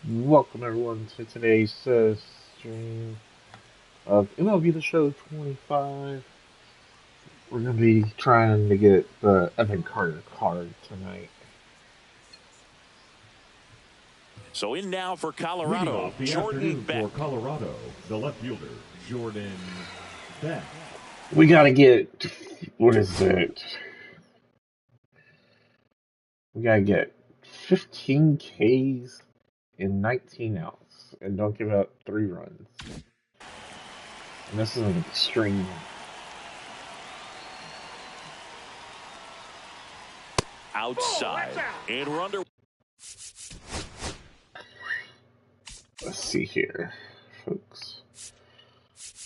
Welcome everyone to today's stream of MLB The Show 25. We're going to be trying to get the Evan Carter card tonight. So in now for Colorado, Jordan Beck. For Colorado, the left fielder, Jordan Beck. We got to get, what is it? We got to get 15 Ks in 19 outs and don't give up 3 runs. And this is an extreme. Outside. And we're under. Let's see here, folks.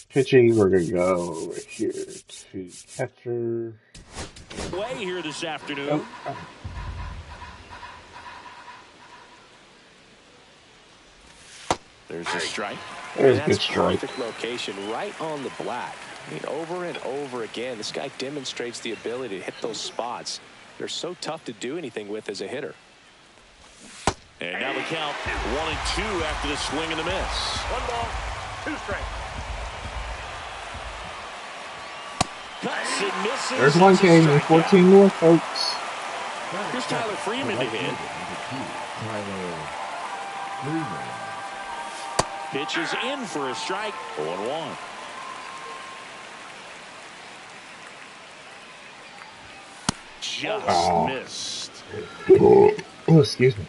Pitching, we're going to go over here to catcher. Way here this afternoon. There's a strike. There's a good strike. Perfect location, right on the black. I mean, over and over again, this guy demonstrates the ability to hit those spots. They're so tough to do anything with as a hitter. And now the count 1-2 after the swing and the miss. 1 ball, 2 strikes. Cuts and misses. There's 1 K and 14 more, folks. Here's Tyler Freeman to hit. Tyler Freeman. Pitches in for a strike. 0-1. Just missed. Oh, excuse me.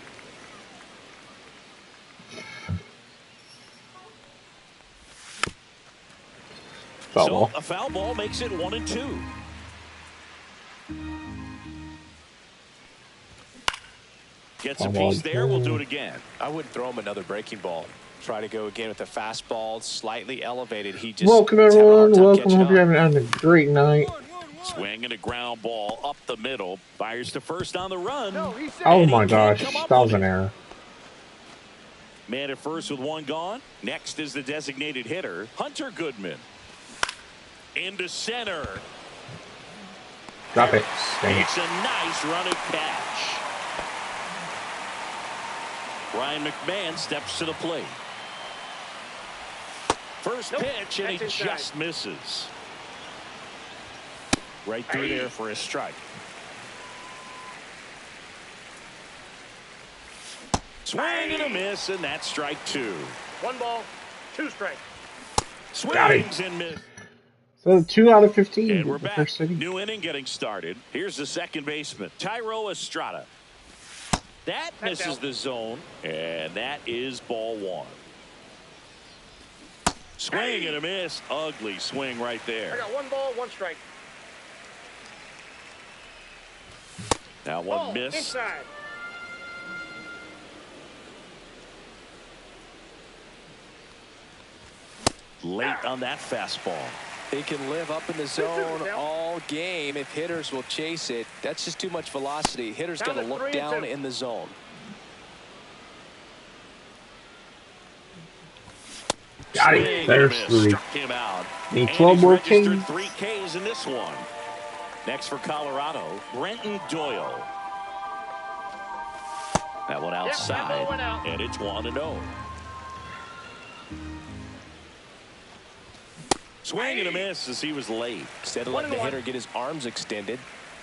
Foul ball. So a foul ball makes it 1-2. Gets a piece there. We'll do it again. I wouldn't throw him another breaking ball. Try to go again with the fastball, slightly elevated. He just welcome everyone. Welcome. Hope you're having a great night. Swing and a ground ball up the middle. Fires to first on the run. Oh my gosh, that was an error. Man at first with 1 gone. Next is the designated hitter, Hunter Goodman. Into center. Drop it. Dang it. It's a nice running catch. Ryan McMahon steps to the plate. First pitch, and he just misses. Right through there for a strike. Swing and a miss, and that's strike 2. 1 ball, 2 strikes. Swings and miss. So 2 out of 15. And we're back. New inning getting started. Here's the second baseman, Tyro Estrada. That misses the zone, and that is ball 1. Swing and a miss. Ugly swing right there. I got 1 ball, 1 strike. Now one miss. Inside. Late on that fastball. They can live up in the zone all game if hitters will chase it. That's just too much velocity. Hitters got to look down in the zone. Got it. There's 3. Struck him out. Need 12 more Ks. 3 Ks in this one. Next for Colorado, Brenton Doyle. That one outside, and it's 1-0. Swing and a miss as he was late. Instead of letting the hitter get his arms extended,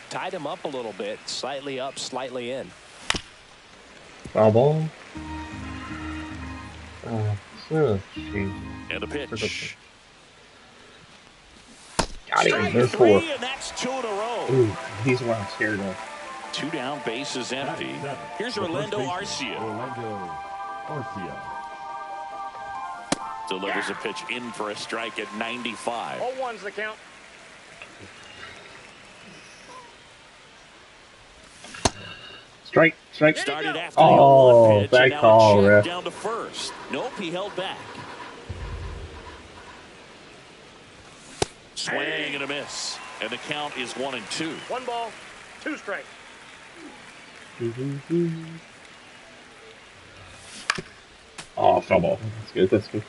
tied him up a little bit, slightly up, slightly in. Foul ball. Geez. And the pitch. Got it. Strike There's 3, 4. and that's 2 in a row. Ooh, he's what I'm scared of. 2 down, bases empty. Here's Orlando Arcia. Orlando Arcia. Delivers a pitch in for a strike at 95. 0-1's the count. Strike. Started after the 0-1 pitch, bad and now call, a check ref. down to first. Nope, he held back. Swing and a miss, and the count is 1-2. 1 ball, 2 strikes. Oh, foul ball. That's good.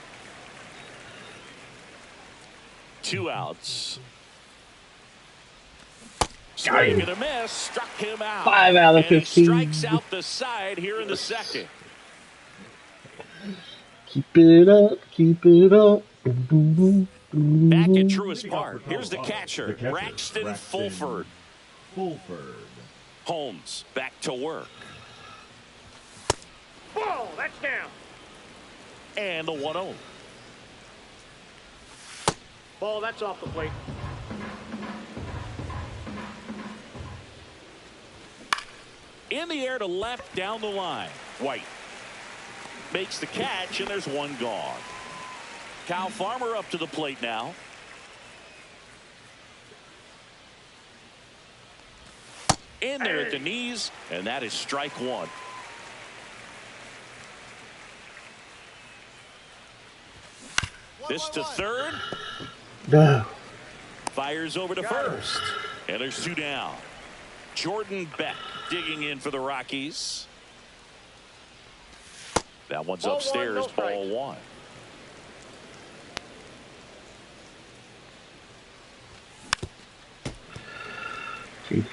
2 outs. Got him. Swing and a miss, struck him out. 5 out of 15. And he strikes out the side here in the second. Keep it up, keep it up. Boom, boom, boom, boom, Back at boom. Truist Park. Here's the catcher, Braxton Fulford. Holmes back to work. Ball, that's down. And the 1-0. Ball, that's off the plate. In the air to left, down the line. White makes the catch, and there's one gone. Kyle Farmer up to the plate now. In there at the knees, and that is strike one. This to third. No. Fires over to first. And there's two down. Jordan Beck digging in for the Rockies. That one's Ball upstairs, one, no ball one. Jeez.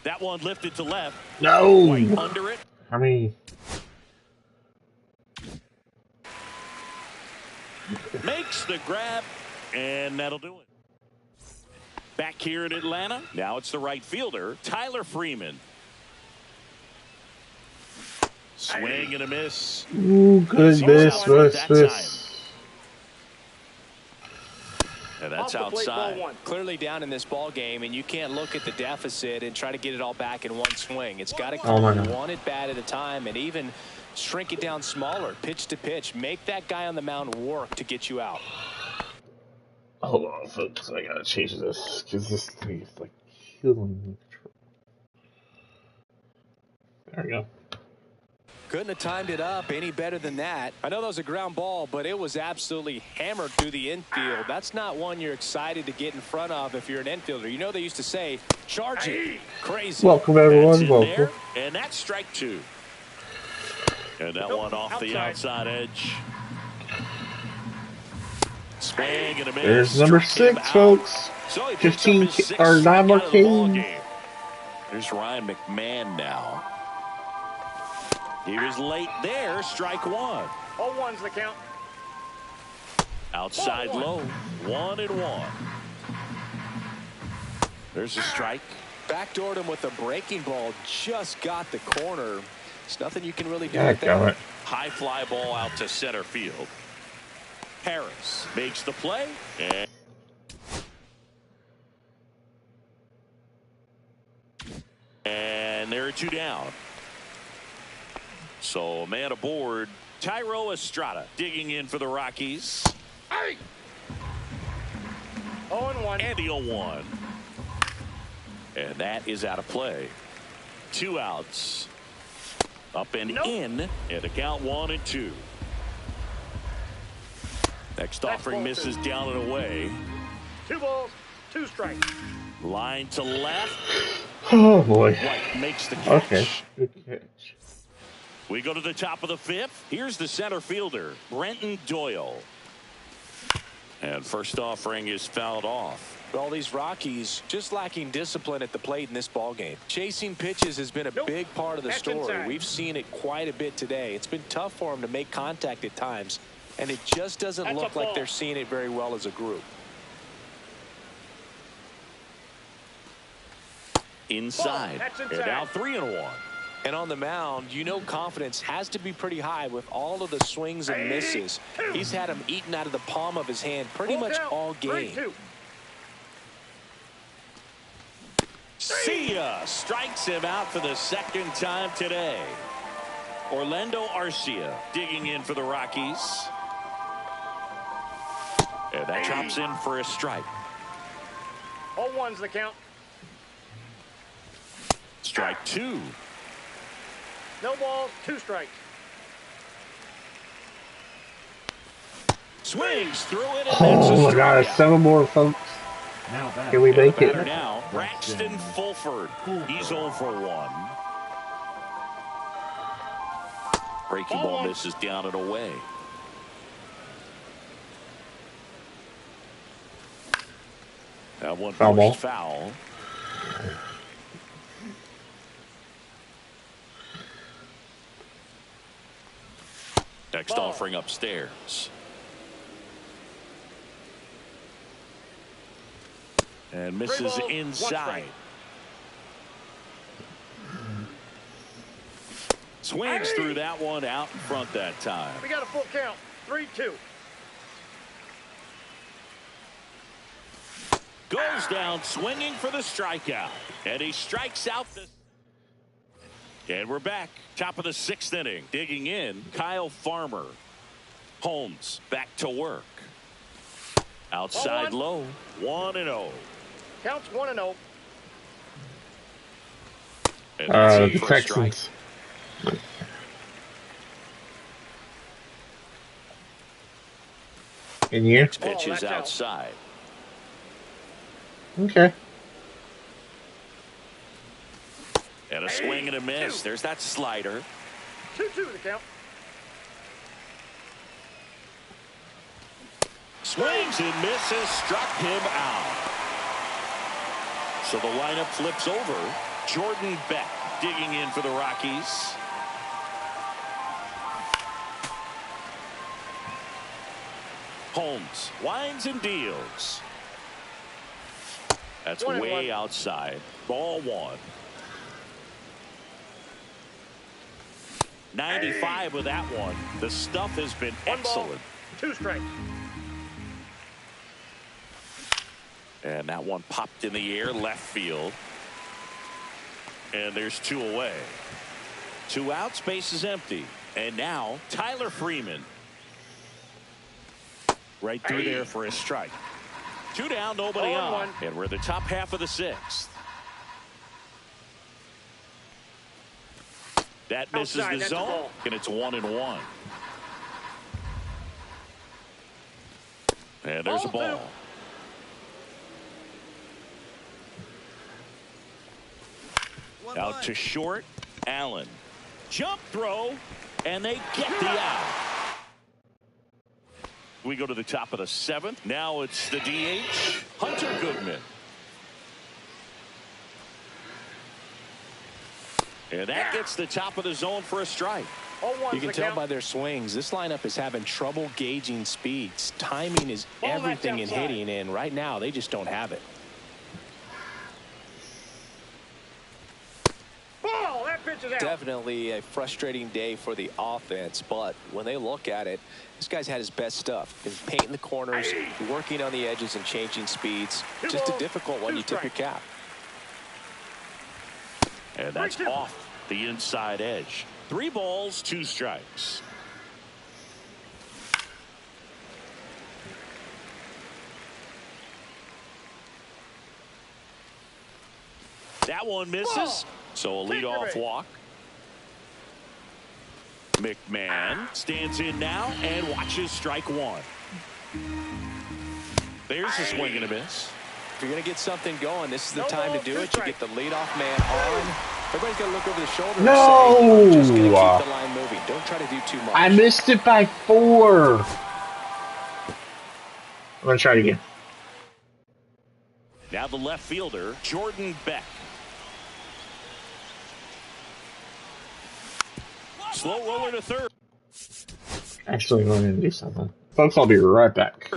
That one lifted to left. No. White under it. How many? Makes the grab, and that'll do it. Back here in Atlanta, now it's the right fielder, Tyler Freeman. Swing and a miss. Ooh, good miss. And that's Off the plate, outside. ball one. Clearly down in this ball game, and you can't look at the deficit and try to get it all back in one swing. It's got to Oh my come God. one at bat at a time, and even shrink it down smaller, pitch to pitch. Make that guy on the mound work to get you out. Hold on, folks. I gotta change this because this thing is like killing me. There we go. Couldn't have timed it up any better than that. I know that was a ground ball, but it was absolutely hammered through the infield. That's not one you're excited to get in front of if you're an infielder. You know they used to say, charge it. Crazy. Welcome, That's everyone. in Welcome. there, and that's strike two. And that one off the outside edge. Swing and a miss. There's number Struck him 6, out. folks. So he picks up 15 his sixth or 9 more strikeout of the ball Kings. game. There's Ryan McMahon now. He was late there. Strike one. 0-1's the count. Outside low. 1-1. There's a strike. Backdoored him with a breaking ball. Just got the corner. There's nothing you can really do Yeah, with that. got it. High fly ball out to center field. Harris makes the play. And there are two down. So man aboard. Tyro Estrada digging in for the Rockies. 0-1. And the 0-1. And that is out of play. Two outs. Up and in. And the count 1-2. Next That's offering ball misses two. down and away. 2 balls, 2 strikes. Line to left. Oh boy. White makes the catch. Okay. Good catch. We go to the top of the fifth. Here's the center fielder, Brenton Doyle. And first offering is fouled off. Well, these Rockies just lacking discipline at the plate in this ball game. Chasing pitches has been a big part of the That's story. inside. We've seen it quite a bit today. It's been tough for them to make contact at times, and it just doesn't That's a look like ball. they're seeing it very well as a group. Inside. That's And inside. now 3-1. And on the mound, you know confidence has to be pretty high with all of the swings and misses. He's had them eaten out of the palm of his hand pretty much all game. 3-2. See ya. Strikes him out for the second time today. Orlando Arcia digging in for the Rockies. And that drops in for a strike. 0-1's the count. Strike two. No balls, 2 strikes. Swings through it. And that's a Oh my God. strikeout. 7 more, folks. Now back. Can we make Batter it? now, Braxton Fulford. He's 0 for 1. Breaking ball misses down and away. That one Foul ball. forced foul. Next Ball. offering upstairs. And misses balls, 1 inside. Swings through that one out in front that time. We got a full count. 3-2. Goes down swinging for the strikeout. And he strikes out the... And we're back. Top of the 6th inning. Digging in, Kyle Farmer. Holmes back to work. Outside low. 1-0. Counts 1-0. And that's The it for a strike. Texans. In you? Pitch is outside. Okay. And a swing and a miss. There's that slider. 2-2 the count. Swings and misses. Struck him out. So the lineup flips over. Jordan Beck digging in for the Rockies. Holmes winds and deals. That's 1-1. way outside. Ball 1. 95 with that one. The stuff has been 1 ball, excellent. 2 strikes. And that one popped in the air left field. And there's 2 away. 2 outs, base is empty. And now Tyler Freeman. Right through there for a strike. 2 down, nobody on. And we're the top half of the 6th. That misses Outside, the that's a zone, ball. and it's 1-1. And there's a ball. Out to short, Allen. Jump throw, and they get the out. We go to the top of the 7th. Now it's the DH, Hunter Goodman. And that gets the top of the zone for a strike. You can tell by their swings, this lineup is having trouble gauging speeds. Timing is everything in hitting, and right now they just don't have it. Ball, that pitch is out. Definitely a frustrating day for the offense, but when they look at it, this guy's had his best stuff. Been painting the corners, working on the edges and changing speeds. Just a difficult one. You tip your cap. And that's off the inside edge. 3 balls, 2 strikes. That one misses. So a leadoff walk. McMahon stands in now and watches strike 1. There's a swing and a miss. If you're going to get something going, this is the time to do it. You get the leadoff man on. Everybody's got to look over the shoulder and say, I'm just going to keep the line moving. Don't try to do too much. I missed it by 4. I'm going to try it again. Now the left fielder, Jordan Beck. Slow roller to third. Actually, going to do something. Folks, I'll be right back.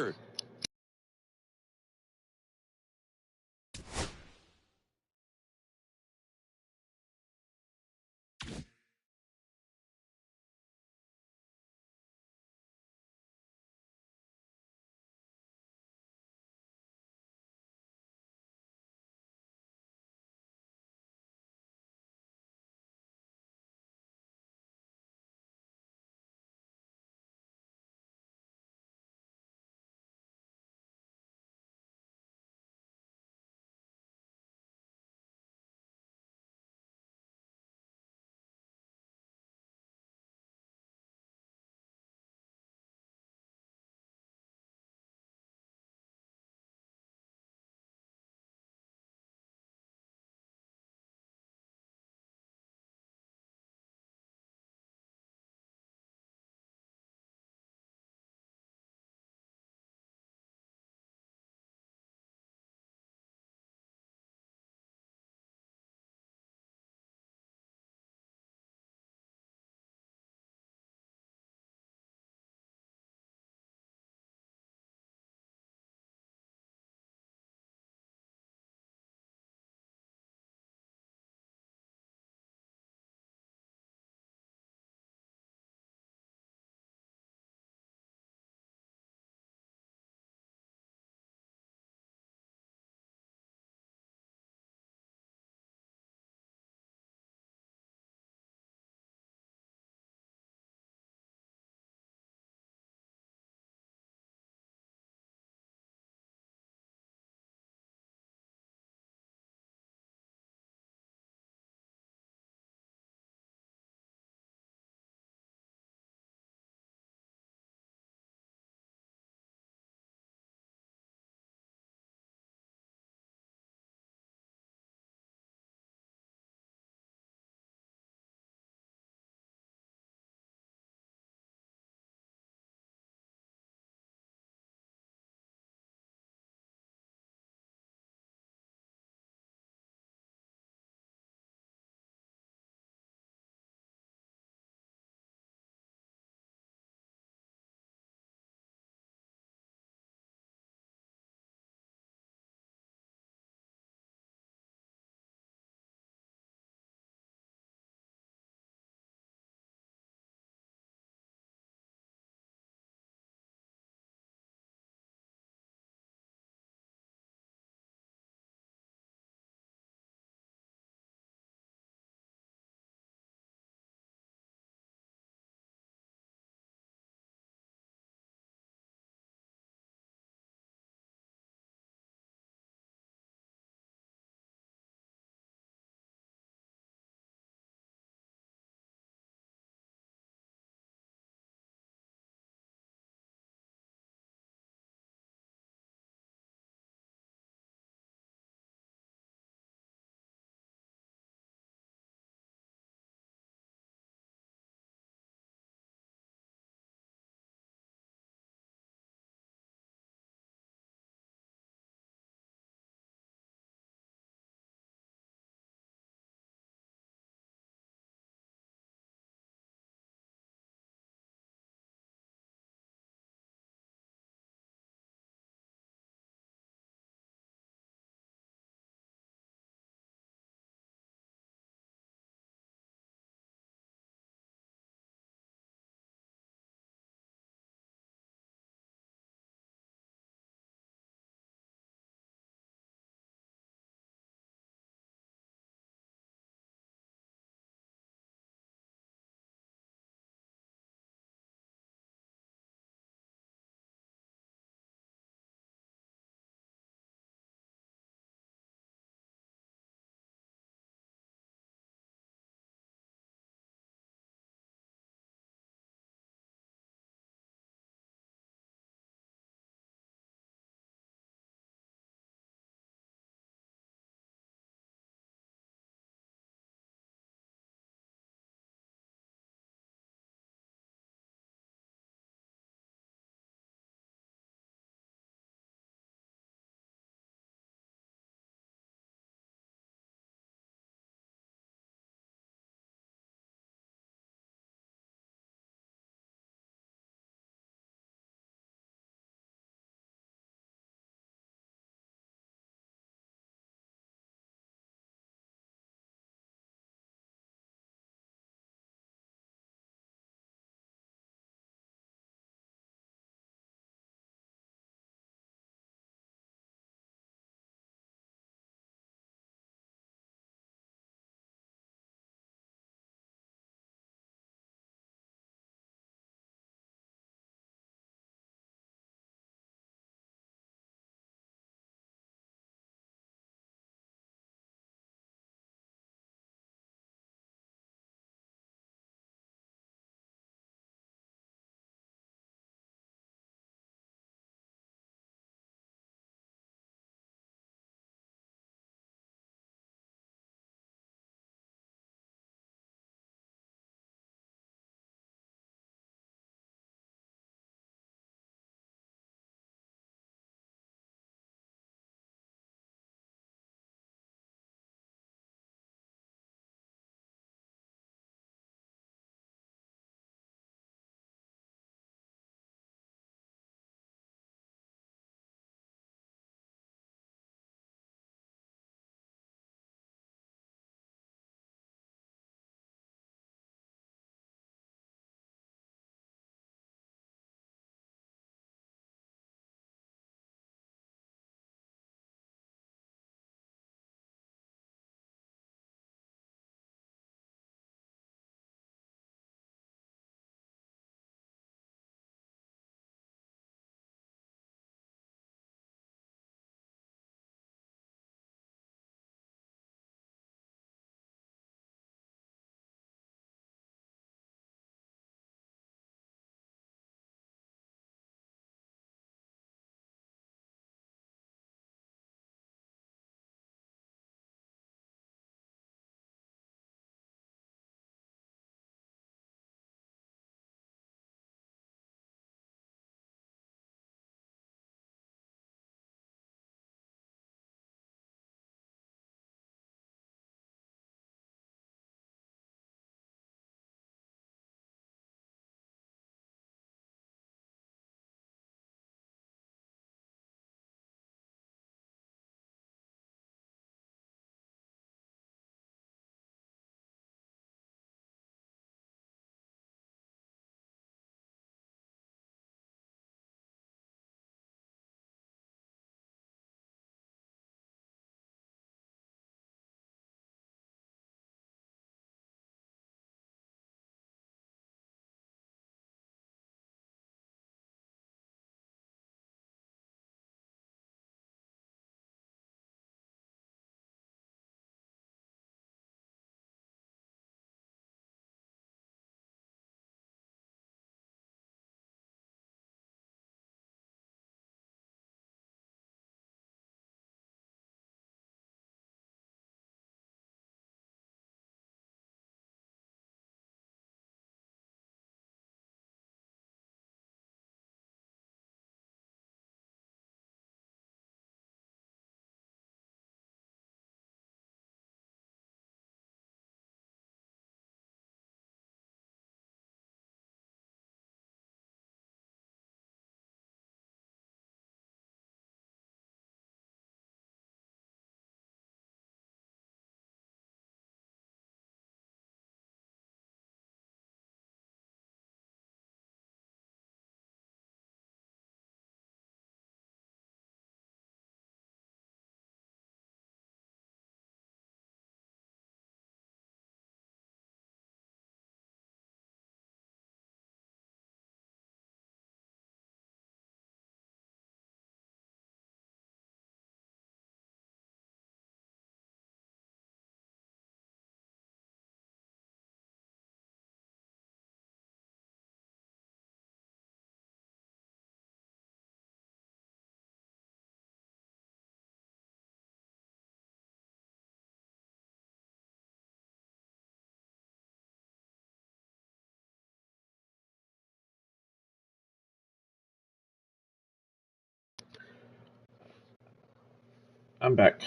I'm back.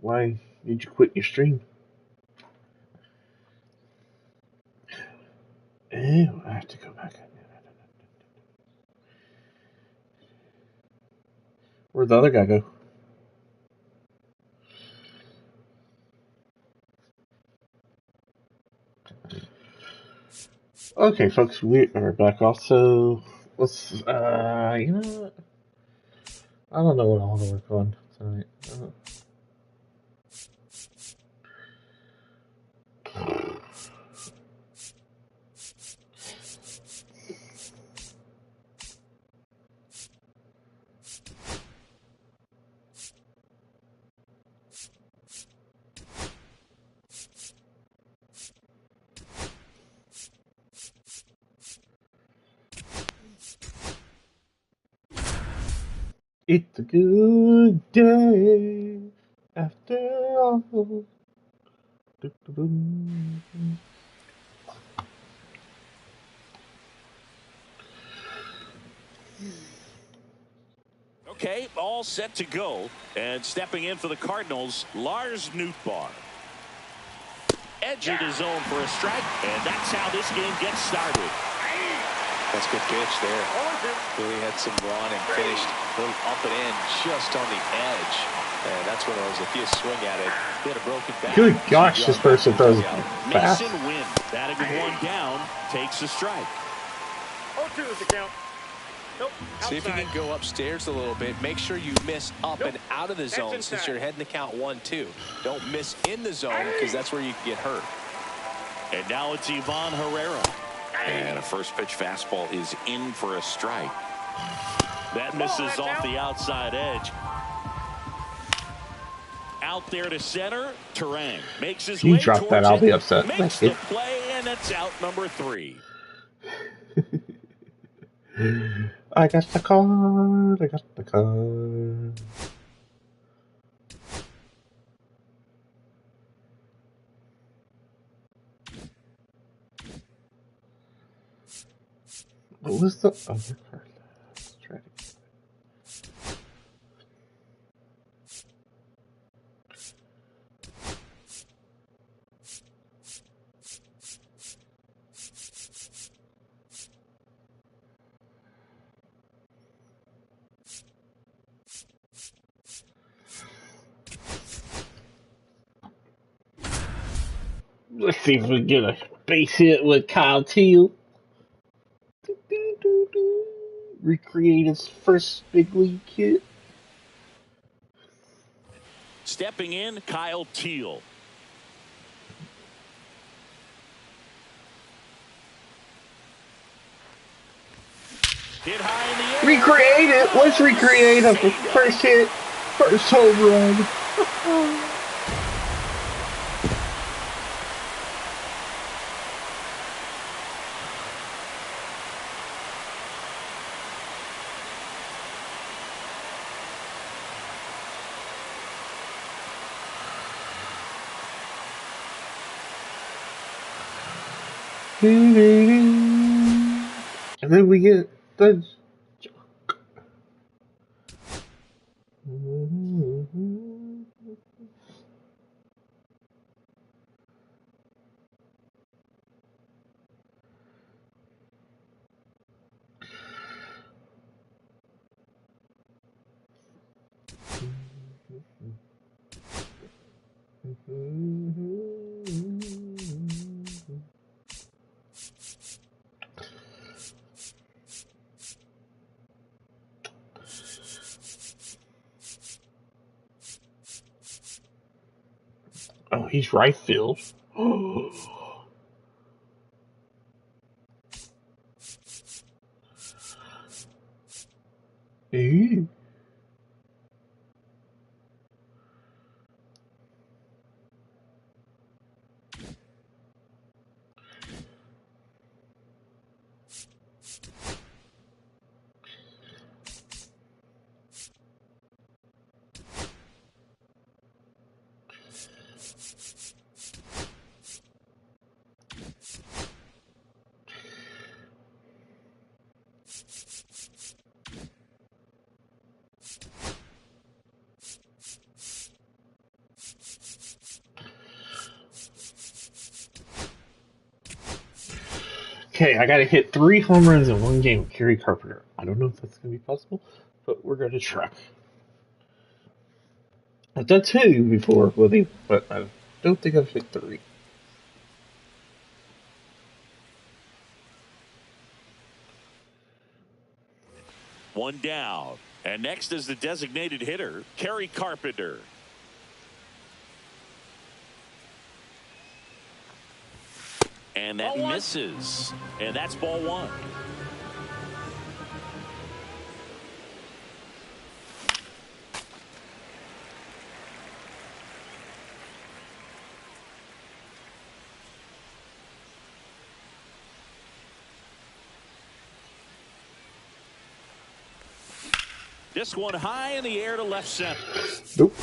Why did you quit your stream? Ew, I have to go back. Where'd the other guy go? Okay, folks, we are back. Also, let's, you know what? I don't know what I want to work on tonight. It's a good day after all. Okay, all set to go. And stepping in for the Cardinals, Lars Nootbaar. Edging his zone for a strike, and that's how this game gets started. That's a good pitch there. Really had some run and finished a little up and in just on the edge. And that's one of those, if you swing at it, hit a broken back. Good gosh, this person throws fast. Mason Wynn, batting with one down, takes a strike. 0-2 is the count. Nope. See if you can go upstairs a little bit. Make sure you miss up and out of the zone since you're heading to count 1-2. Don't miss in the zone because that's where you can get hurt. And now it's Ivan Herrera. And a first pitch fastball is in for a strike. That misses off the outside edge. Out there to center. Terang makes his way You drop that, I'll be upset. Makes the play, and that's out number 3. I got the card. I got the card. What was the other card? Let's try to get it. Let's see if we get a base hit with Kyle Teal. Recreate his first big league hit. Stepping in, Kyle Teal. Hit high in the air. Recreate it. Let's recreate a first hit, first home run. And then we get the junk. Oh, he's right field. Ew. Okay, I gotta hit 3 home runs in one game with Kerry Carpenter. I don't know if that's gonna be possible, but we're gonna try. I've done 2 before with him, but I don't think I've hit 3. One down. And next is the designated hitter, Kerry Carpenter. And that misses. And that's ball 1. This one high in the air to left center. Nope.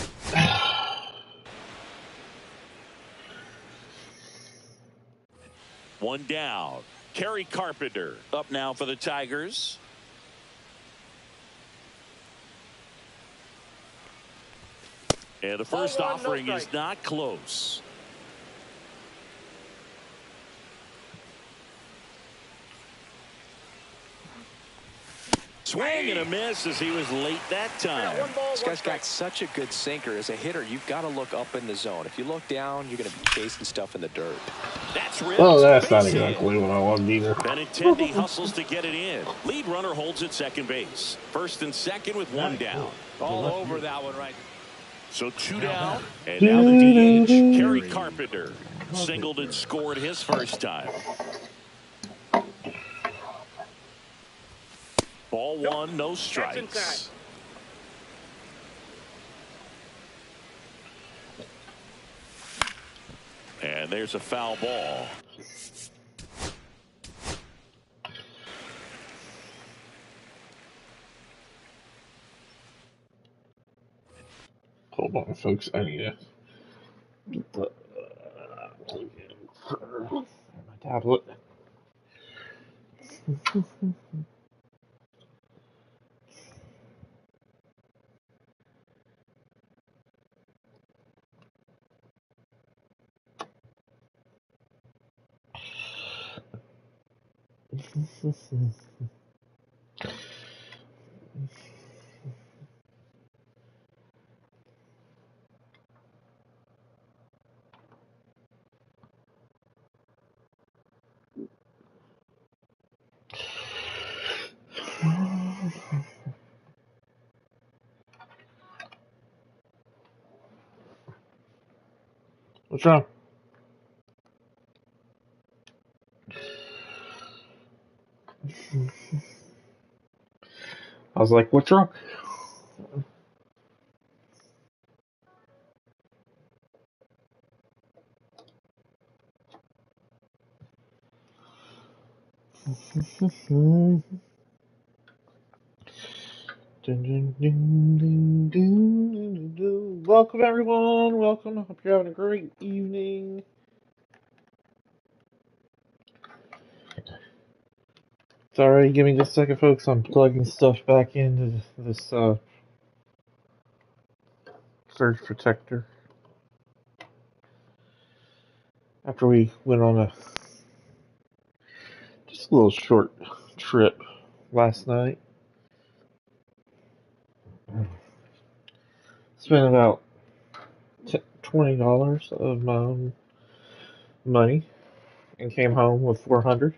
One down. Kerry Carpenter up now for the Tigers. And the first offering is not close. Swing and a miss as he was late that time. This guy's got such a good sinker. As a hitter, you've got to look up in the zone. If you look down, you're going to be chasing stuff in the dirt. That's ripped. Well, that's not exactly what I wanted either. Benintendi hustles to get it in. Lead runner holds at second base. First and second with 1 down. All over that one right. So 2 down. And now the DH, Kerry Carpenter. Singled and scored his first time. Ball 1, no strikes. And there's a foul ball. Hold on, folks. I need to my tablet. What's wrong? I was like, what's wrong? Welcome, everyone. Welcome. I hope you're having a great evening. Sorry, give me just a second, folks. I'm plugging stuff back into this surge protector. After we went on a just a little short trip last night. Spent about $20 of my own money and came home with $400.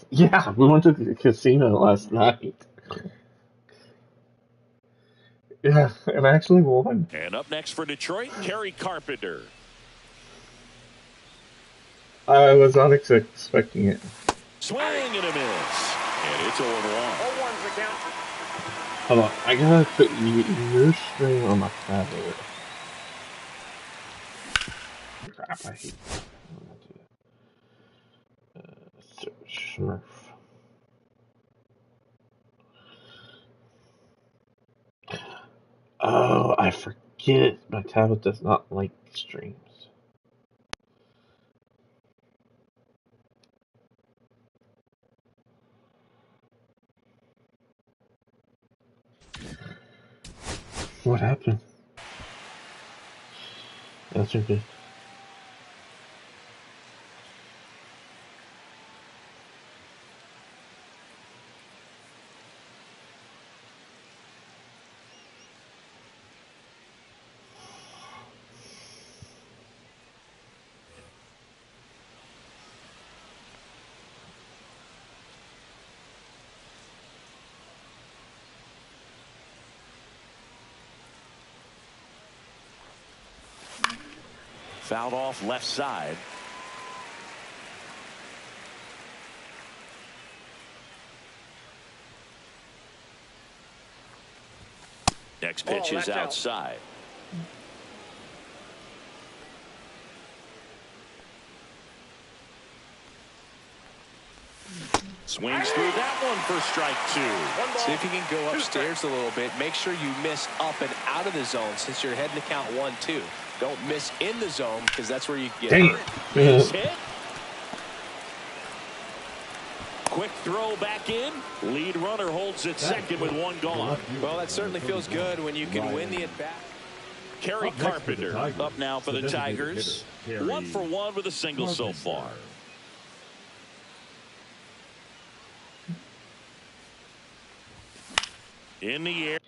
Yeah, we went to the casino last night. Yeah, and I actually won. And up next for Detroit, Kerry Carpenter. I was not expecting it. Swing and a miss. And it's 0-1. 0-1's the count. Hold on, I gotta put your screen on my tablet. Crap, I hate that. Search Smurf. Oh, I forget my tablet does not like streams. What happened? That's okay. Fouled off left side. Next pitch is outside. Swings through that one for strike 2. See if you can go upstairs a little bit. Make sure you miss up and out of the zone since you're heading to count 1-2. Don't miss in the zone because that's where you get hurt. Base hit. Quick throw back in. Lead runner holds at second with one gone. Well, that certainly feels good when you can win the at-bat. Kerry Carpenter up now for the Tigers. 1 for 1 with a single so far. In the air.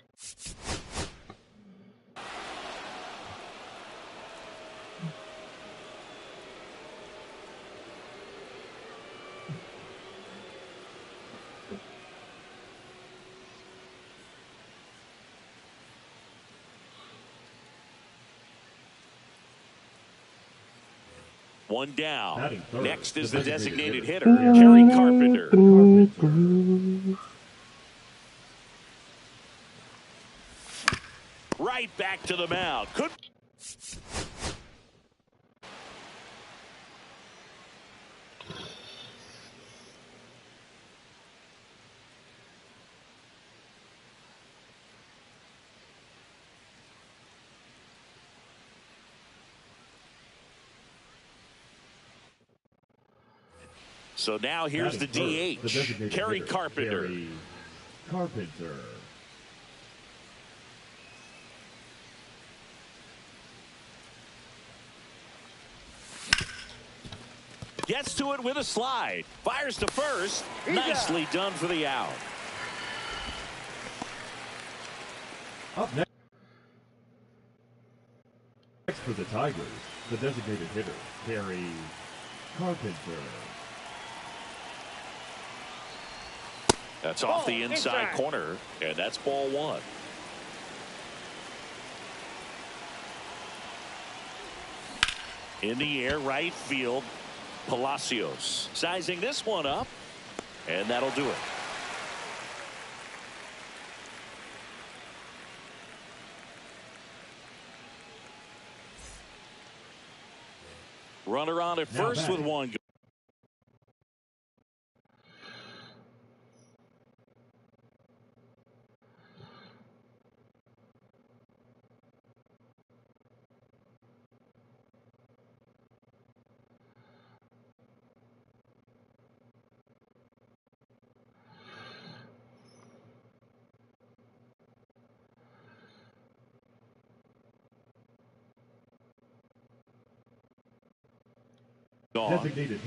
One down. Next is the designated hitter, Kerry Carpenter. Right back to the mound. Could. So now here's the DH, Kerry Carpenter. Gets to it with a slide. Fires to first. Nicely done for the out. Up next for the Tigers, the designated hitter, Kerry Carpenter. That's off the inside corner, and that's ball 1. In the air, right field, Palacios. Sizing this one up, and that'll do it. Runner on at first with one.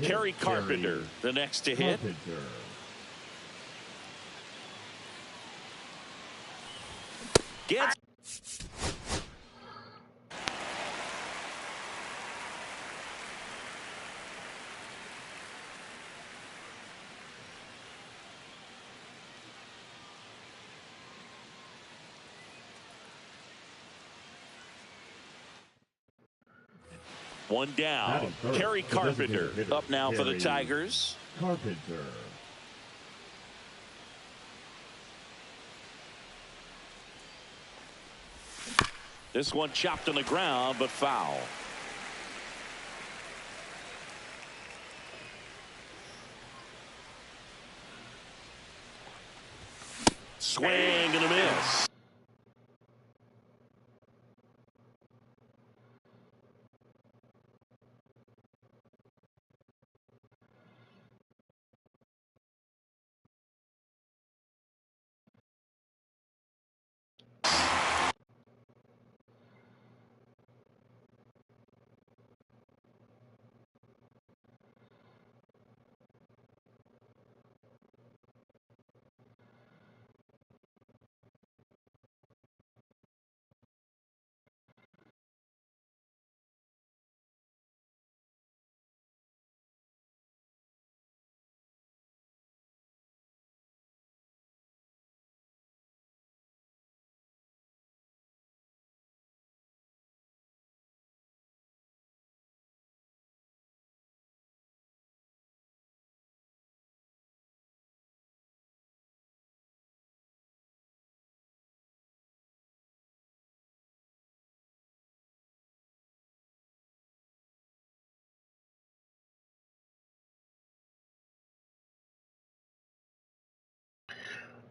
Kerry Carpenter, the next to hit. Gets. One down. Kerry Carpenter up now for the Tigers. Carpenter. This one chopped on the ground, but foul. Swing and a miss.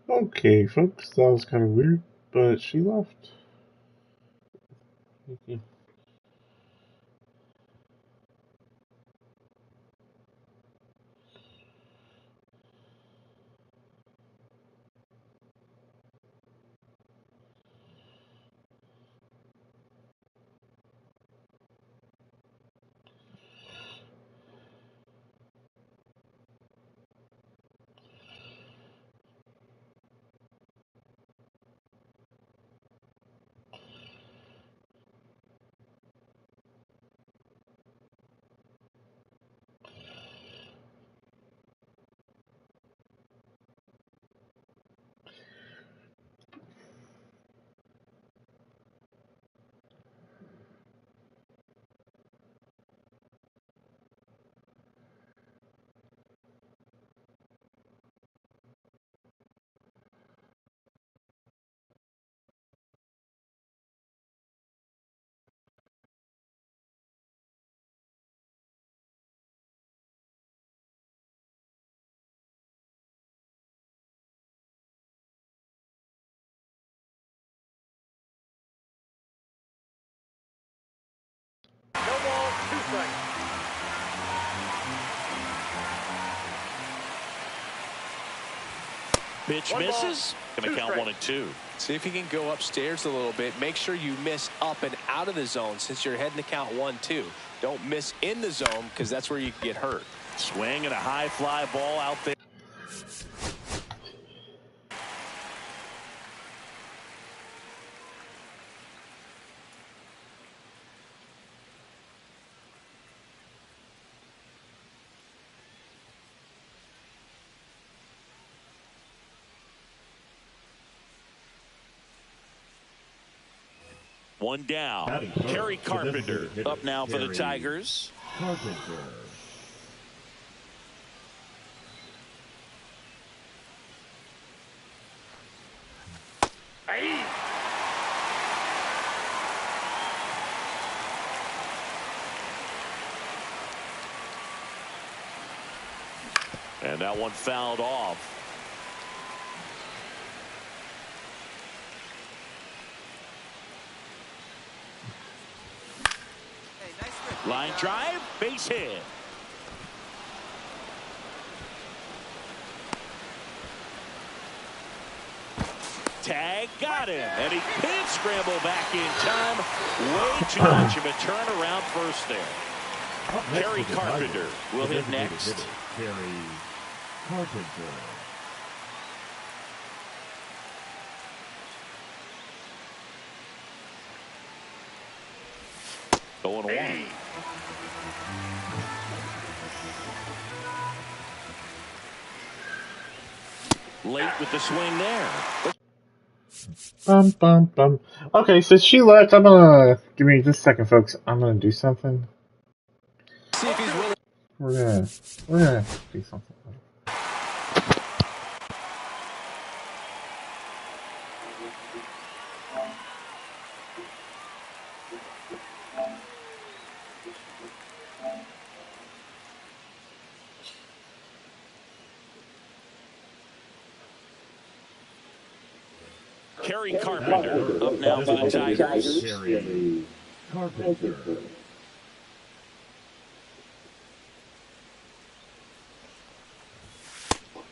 Okay, folks, that was kind of weird, but she left. Thank you. No ball, 2 strikes. Pitch One ball, misses. Going to 2 count strikes. 1-2. See if you can go upstairs a little bit. Make sure you miss up and out of the zone since you're heading to count 1-2. Don't miss in the zone because that's where you can get hurt. Swing and a high fly ball out there. One down. Batting first, Kerry the Carpenter designated hitter, up now for the Kerry Tigers. Carpenter. Aye. And that one fouled off. Line drive, base hit. Tag got him, and he can't scramble back in time. Way too much of a turnaround first there. Up next Kerry for the Carpenter Tigers, will the hit designated next. hitter, Kerry Carpenter. Going one. Late with the swing there. Bum bum bum. Okay, so she left. I'm gonna give me just a second, folks. I'm gonna do something. See if he's willing. We're gonna do something. Kerry Batting Carpenter third, up now for the designated hitter, Tigers. Kerry Carpenter.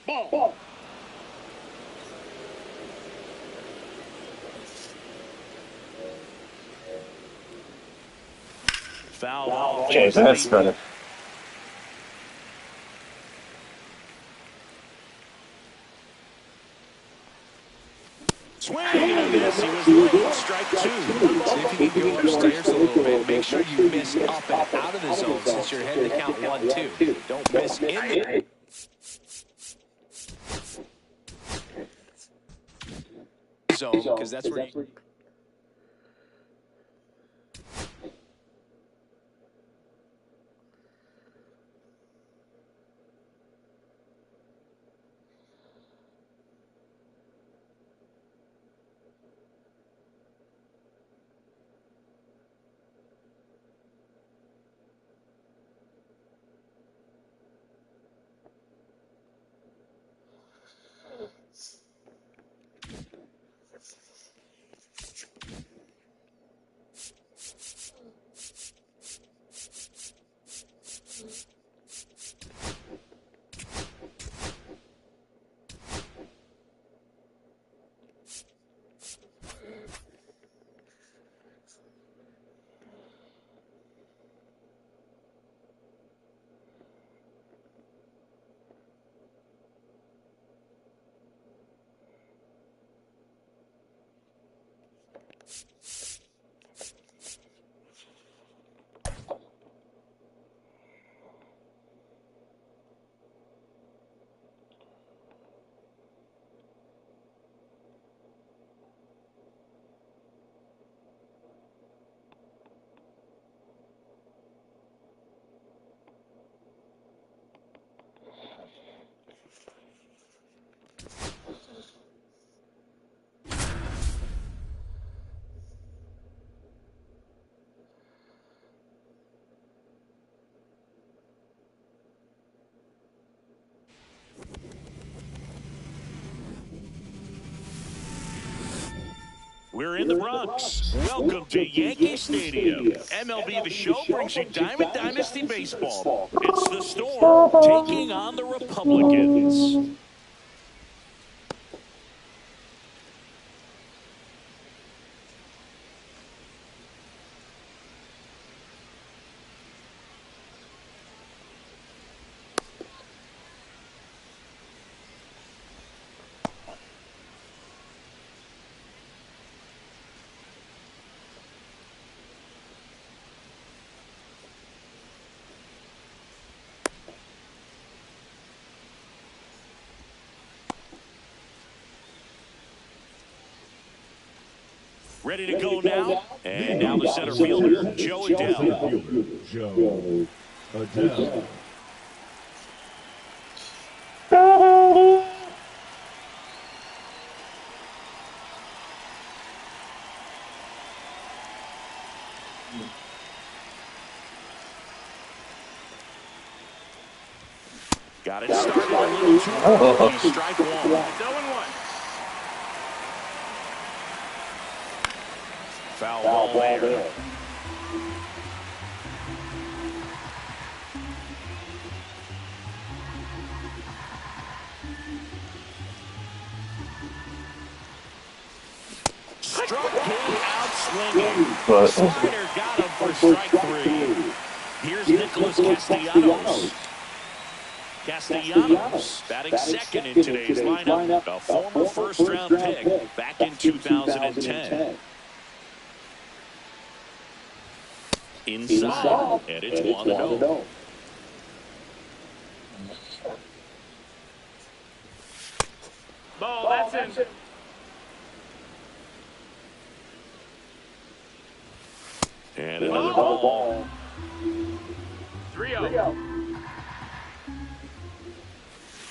Ball. Fouled off. Okay, that's better. Swing and a miss. He was late. Strike 2. See if you can go upstairs a little bit. Make sure you miss up and out of the zone since you're heading to count 1-2. Don't miss in the zone because that's where you... We're in the Bronx. Welcome to Yankee Stadium. MLB The Show brings you Diamond Dynasty Baseball. It's the Storm taking on the Republicans. Ready to go now. And now the center fielder, Joe Adele. Joe Adele. Got it started a little too early. Strike one. 0-1. Foul ball there. Struck him out swinging. Slider got him for strike three. Here's Nicholas Castellanos. Castellanos batting second in today's lineup. A former first-round pick back in 2010. Inside, and it's 1-0. Ball, that's in. And another ball. 3-0.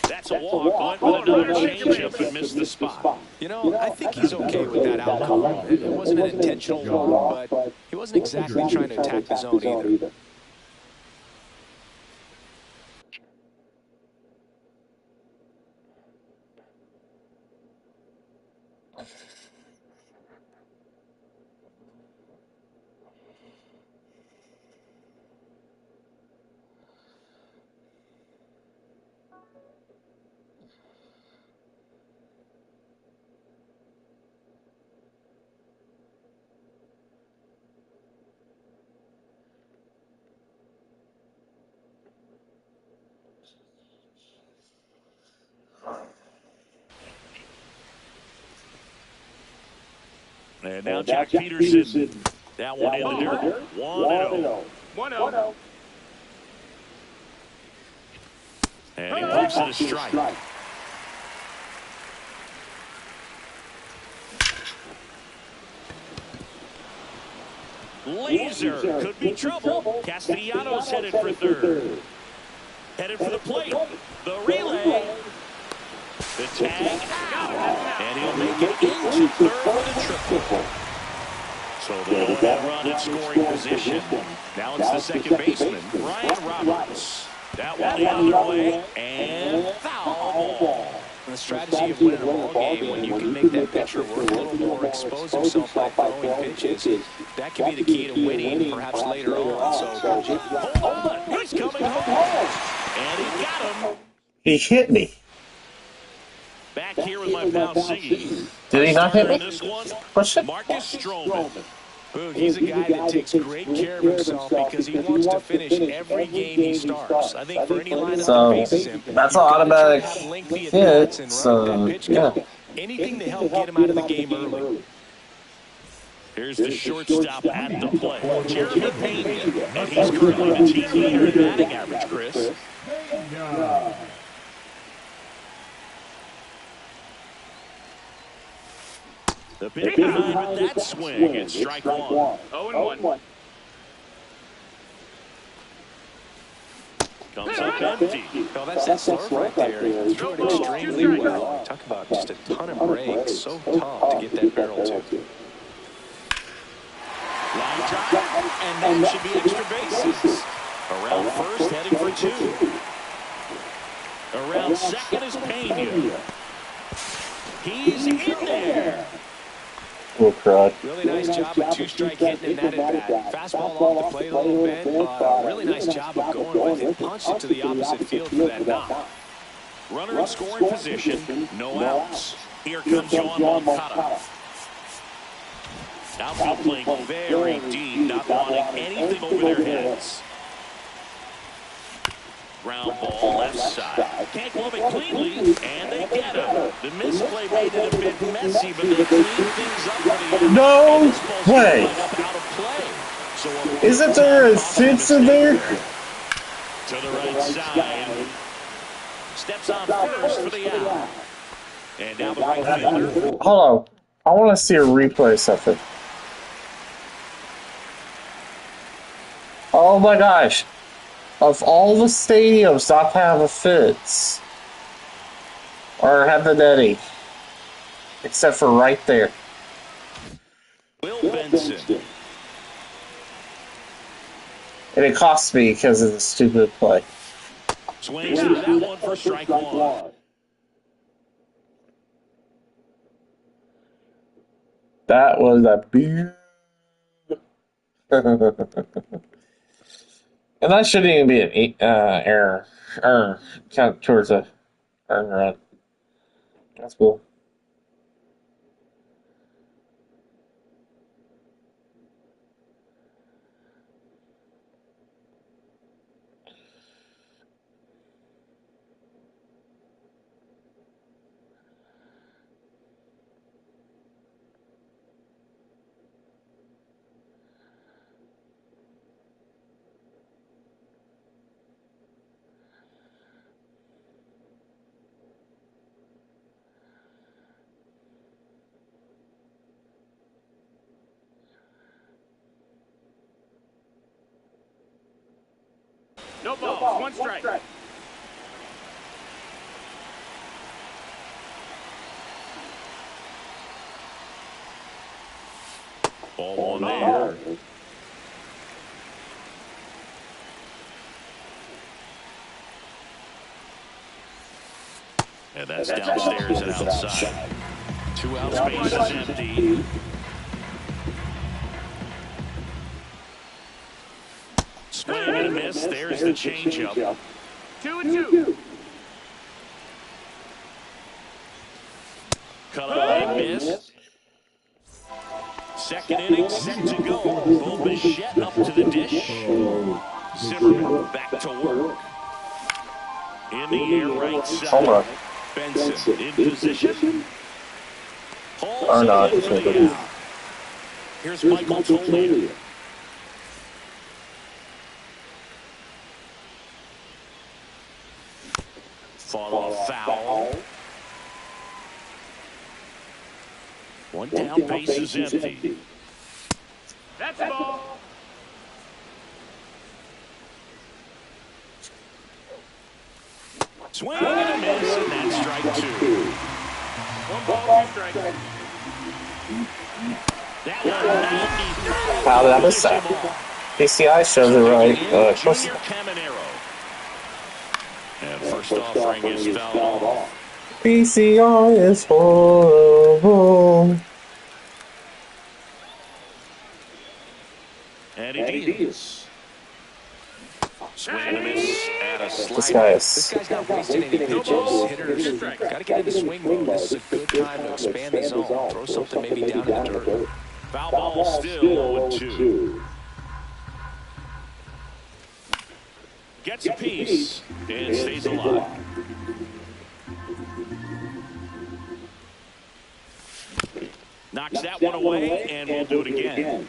That's a walk. Went with another changeup and missed the spot. You know, I think he's okay with that outcome. It wasn't an intentional walk, but he wasn't exactly trying to attack the zone either. And now Jack Peterson. That one in the dirt. 1-0. 1-0. And he moves it a strike. Laser could be trouble. Castellanos headed for third. Headed for the plate. The relay. The tag out. And he'll make it into third with a triple. So the one run in scoring position. Now it's the second baseman, Brian Roberts. That one the other way. And foul ball. The strategy of winning a ball game when you can make that pitcher work a little more, expose himself by throwing pitches, that could be the key to winning perhaps later on. So, hold on, he's coming home, and he got him. He hit me. Back here with my pal Siggy. Did he not hit me? This one, Question? Marcus Stroman. Boog, he's a guy that takes great care of himself because he wants to finish every game he starts. I think for any lineup that faces him, that's an automatic hit. So, yeah. Anything to help get him out of the game early. Here's the shortstop at the plate, Jeremy Pena, and he's currently the team leader in batting average, Chris. The pitch behind with that swing, it's strike one. 0-1. Comes up empty. Oh, that's that serve right there. He threw it extremely well. Talk about just a ton of breaks. So tough to get that barrel to. Line drive, and that should be extra bases. Around first, heading for two. Around second is Pena. He's in there. Oh, crud. Really nice job with two-strike hitting in that at-bat. Fastball off the plate a little bit. Really nice job of going with it. Punched it to the opposite field for that knock. Runner in scoring position, no outs. Here comes John Moncada. Outfield playing very deep, not wanting anything over their heads. Ground ball left side. Can't glove it cleanly, and they get him. The misplay made it a bit messy, but they clean things up for the No way. out of play. So Isn't there a fence in there? To the right side. Steps on first for the out. And now the right fielder. Hold on. I want to see a replay of something. Oh my gosh. Of all the stadiums not have a fence or have the netting, except for right there. Will Benson. And it cost me because of the stupid play. Swings into that one for strike one. That was a big... And that shouldn't even be an error. Count towards a earn run. That's cool. No balls, one strike. Ball on there. And that's downstairs and outside. 2 out, space is empty. Swing and a miss. There's the changeup. 2-2. Cut on a miss. Second inning set to go. Bo Bichette up to the dish. Zimmerman back to work. In the air right side. Benson in position. Or not. Here's Michael Tolia. Fought off foul. One down, base is empty. That's a ball. Swing and a miss, and that's strike two. 1 ball, 2 strikes. That one 93. How did I miss that? PCI shows it right. Of course. Junior Caminero. And first offering is fouled off. PCR is horrible. And he deals. Swing and a miss at a This slider. guy This is. guy's not wasting any pitches. Hitters got to get into swing mode. This is a good time to expand the zone. Throw something maybe down in the dirt. Foul ball still 0-2. Gets a piece and stays alive. Knocks that one away, and we'll do it again.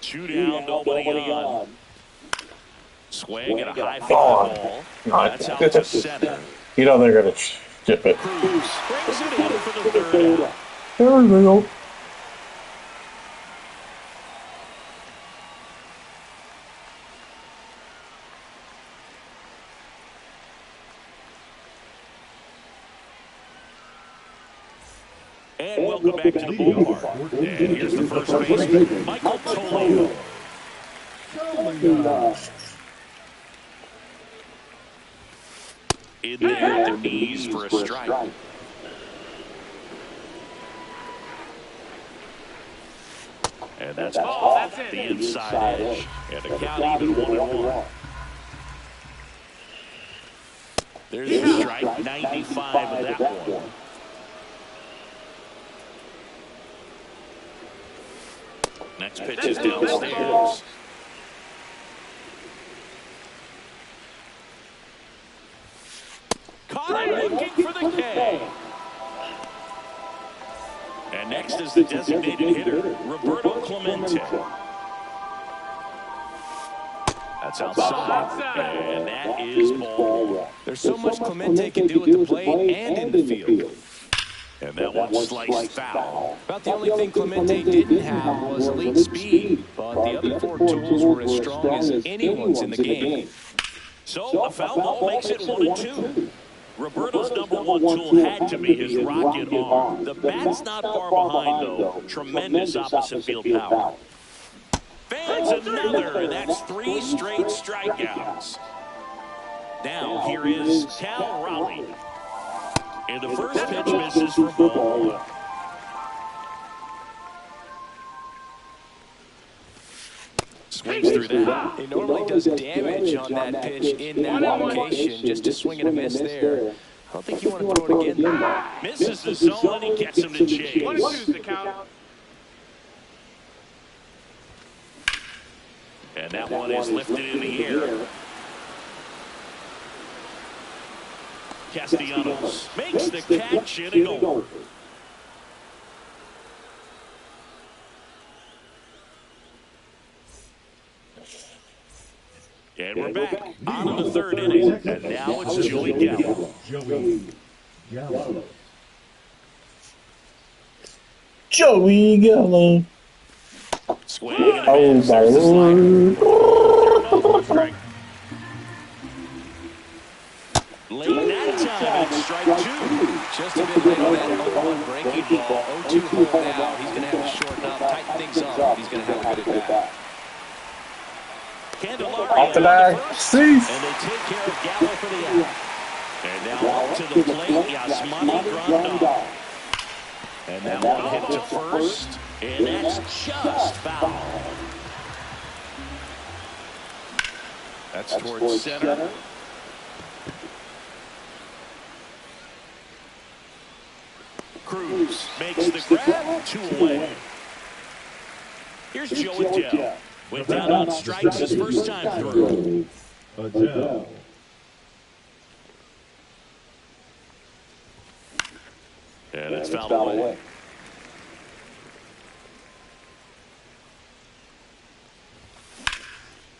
2 down, nobody on. Swing and a high fly ball. That's out to center. You know they're going to chip it. Cruz brings it in for the third out. There we go. And welcome back to the ballpark. And here's the first baseman, Michael Toledo. In there at the knees for a strike. And that's off the inside edge. And the count even 1-1. There's a strike, 95 of that one. Next pitch is downstairs. Caught him looking for the K. And next is the designated hitter, Roberto Clemente. That's outside, and that is ball. There's so much Clemente can do at the plate and in the field. And that one sliced foul. About the only thing Clemente didn't have was elite speed, but the other 4 tools were as strong as anyone's in the game. So a foul ball makes it 1-2. Roberto's number 1 tool had to be his rocket arm. The bat's not far behind, though. Tremendous opposite field power. Fans another. That's 3 straight strikeouts. Now here is Cal Raleigh. And the first pitch misses for ball 1. Swings through that. He normally does damage on that pitch in that location. Just a swing and a miss there. I don't think you want to throw it again, though. Misses the zone, and he gets him to chase. 1-2's the count. And that one is lifted in the air. Castellanos makes the catch and a goal. And we're back on the third inning, and now it's Joey Gallo. Joey Gallo. Joey Gallo. Swing and a miss. There's the slider. Late that time, it's strike 2. Just a bit late on that 0-1 breaking ball. 0-2 hole now. He's going to have to shorten up, tighten things up. He's going to have a good at bat. Off the bag. Cease. And they take care of Gallo for the out. And now up to the plate, Yasmani Grandal. And that one hit to first, and that's just foul. That's towards center. Cruz makes the grab, 2 away. Here's Joe Adele. Went down on strikes his first time through. Adele. And it's fouled away.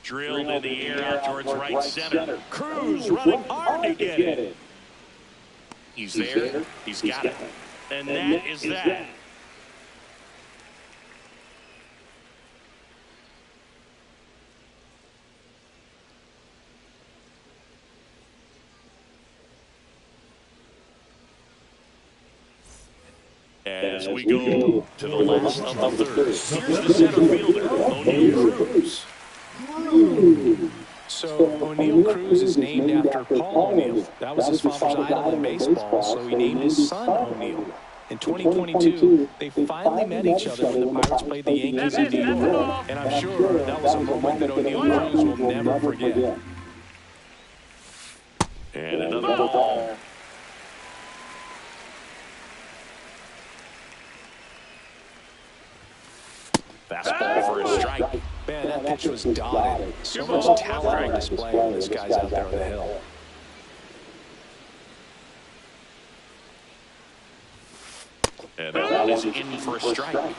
Drilled in the air out towards right center. Cruz running hard to get it. He's there. He's got it. And that is that. As we go to the last of the third. Here's the center fielder, O'Neal Cruz. So O'Neill Cruz is named after Paul O'Neill. That was his father's idol in baseball, so he named his son O'Neill. In 2022, they finally met each other when the Pirates played the Yankees in New York. And I'm sure that was a moment that O'Neill Cruz will never forget. And another ball. Fastball for a strike. Man, that pitch was dotted. So much talent on display when this guy's out there on the hill. And that one is in for a strike.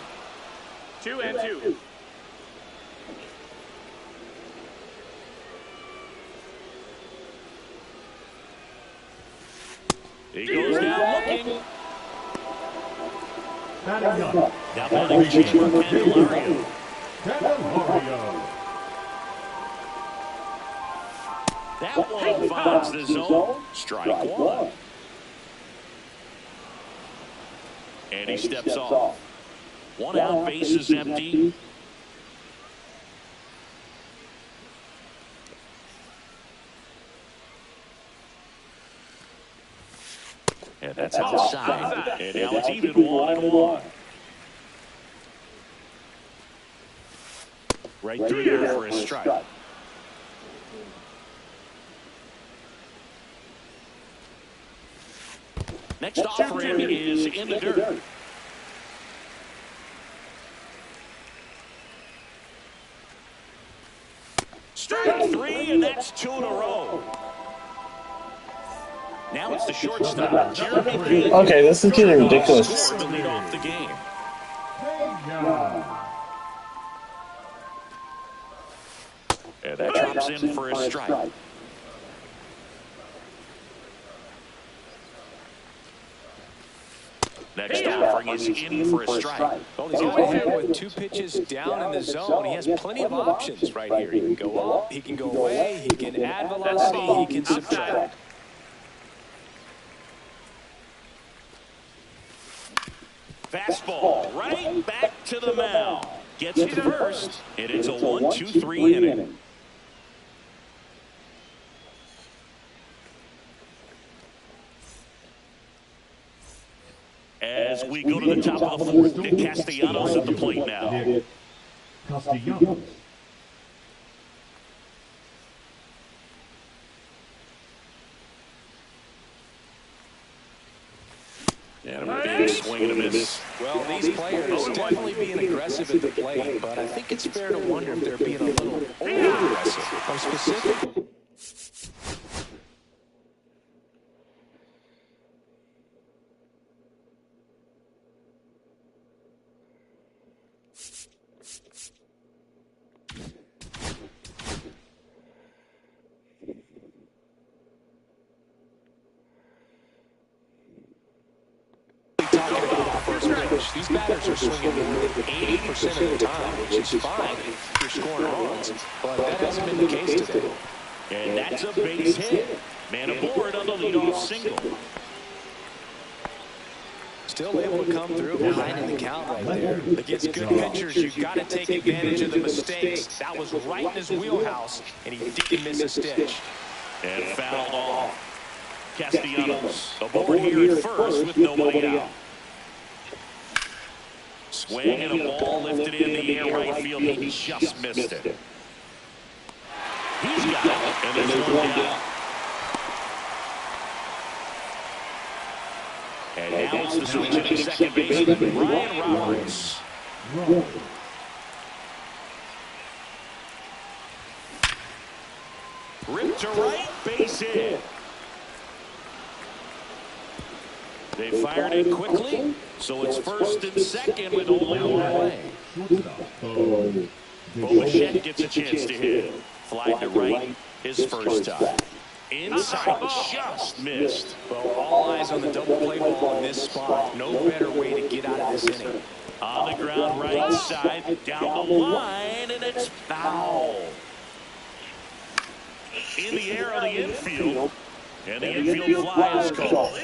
2-2. He goes down looking. Batting up. Now batting clean for Candelario. Candelario. That one finds the zone. Strike one. And he steps off. One out, base is empty. And that's outside. And now it's even 1-1. Right through there for a strike. Next offering is in the dirt. Strike three, and that's 2 in a row. Now it's the shortstop, Jeremy Payne. Okay, this is getting ridiculous. Scored to lead off the game. And that drops in for a strike. Next offering is in for a strike. Well, he's got ahead with 2 pitches down in the zone. He has plenty of options right here. He can go up, he can go away, he can add velocity, he can subtract. Fastball right back to the mound. Gets to first, and it's a 1-2-3 inning. As we go to the top of the fourth, Nick Castellanos at the plate now. Nick Castellanos. And a big swing and a miss. Well, these players definitely being aggressive at the plate, but I think it's fair to wonder if they're being a little over-aggressive. I'm specific. These batters are swinging more than 80% of the time, which is fine if you're scoring runs, but that hasn't been the case today. And that's a base hit. Man aboard on the leadoff single. Still able to come through behind in the count right there. Against good pitchers, you've got to take advantage of the mistakes. That was right in his wheelhouse, and he didn't miss a stitch. And fouled off. Castellanos aboard here at first with nobody out. Swing and a ball lifted in the air right field. He just missed it. He's got it, and there's one down. And now it's the switch at second baseman, Ryan Roberts. Ripped to right, base hit. They fired it quickly, so it's first and second with only one away. Bichette gets a chance to hit. Fly to right, his first time. Inside, just missed. Well, all eyes on the double play ball in this spot. No better way to get out of this inning. On the ground right side, down the line, and it's foul. In the air on the infield, and the infield fly is called.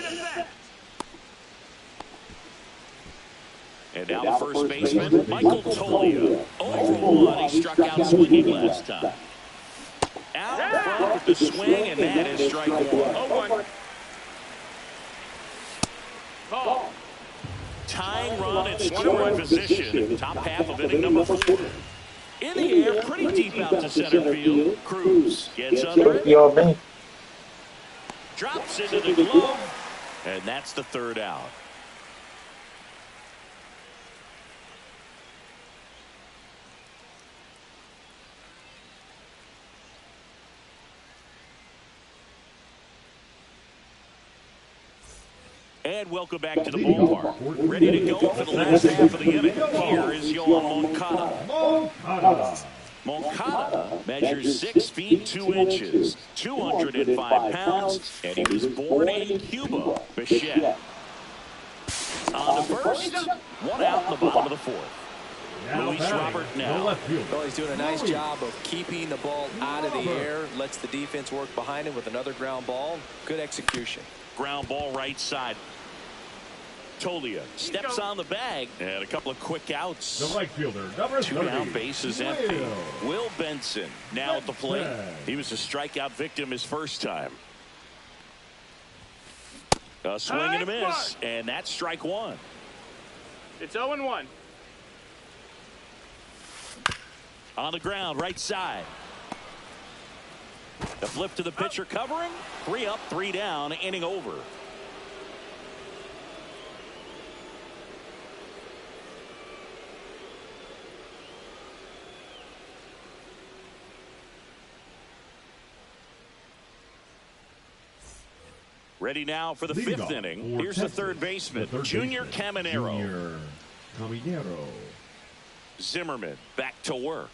And now the first baseman, Michael Tolia. 0 for 1. He struck out swinging last time. Out off the swing, and that is strike one. 0-1. Ball. Tying run at scoring position. Top half of inning number 4. In the air, pretty deep out to center field. Cruz gets under it. Your man. Drops into the glove. And that's the third out. And welcome back to the ballpark. Ready to go for the last half of the inning. Here is Yohan Moncada. Moncada measures 6 feet 2 inches, 205 pounds, and he was born in Cuba. Bichette on the first, 1 out in the bottom of the 4th. Luis Robert now. Well, he's doing a nice job of keeping the ball out of the air, lets the defense work behind him with another ground ball. Good execution. Ground ball right side. Tolia steps on the bag, and a couple of quick outs. The right fielder, number 2 30. down, bases empty. Will Benson now at the plate. He was a strikeout victim his first time. A swing and a miss, and that's strike 1. It's 0-1. On the ground, right side. The flip to the pitcher covering. 3 up, 3 down, inning over. Ready now for the 5th inning. Here's the third baseman, Junior Caminero. Zimmerman back to work.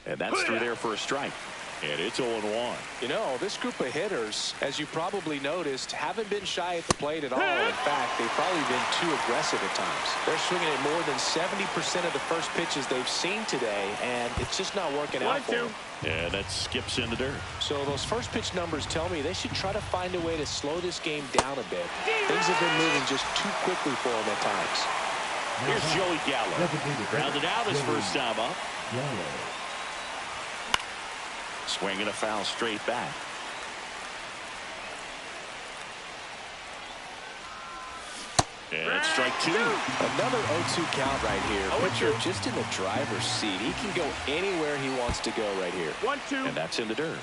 And that's through there for a strike. And it's 0-1. You know, this group of hitters, as you probably noticed, haven't been shy at the plate at all. In fact, they've probably been too aggressive at times. They're swinging at more than 70% of the first pitches they've seen today, and it's just not working out for them. And that skips in the dirt. So those first pitch numbers tell me they should try to find a way to slow this game down a bit. Things have been moving just too quickly for them at times. Here's Joey Gallo. Grounded out his first time up. Swinging a foul straight back. And it's strike 2. Another 0-2 count right here. Pitcher just in the driver's seat. He can go anywhere he wants to go right here. 1-2. And that's in the dirt.